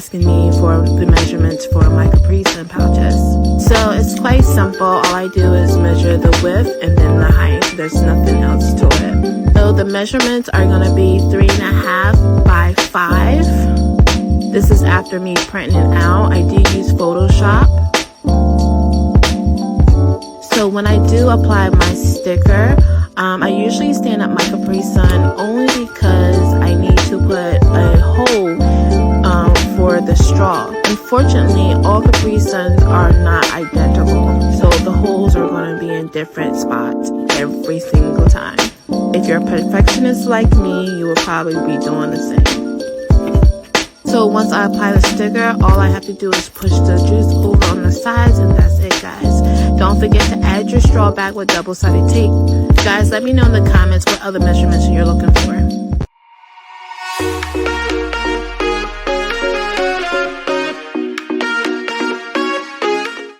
asking me for the measurements for my Caprisun pouches. So it's quite simple. All I do is measure the width and then the height. There's nothing else to it. So the measurements are going to be 3.5 by 5. This is after me printing it out. I do use Photoshop. So when I do apply my sticker, I usually stand up my Caprisun only because I need to put a hole for the straw. Unfortunately, all Caprisuns are not identical, so the holes are going to be in different spots every single time. If you're a perfectionist like me, you will probably be doing the same. So once I apply the sticker, all I have to do is push the juice over on the sides, and that's it, guys. Don't forget to add your straw back with double-sided tape. Guys, let me know in the comments what other measurements you're looking for.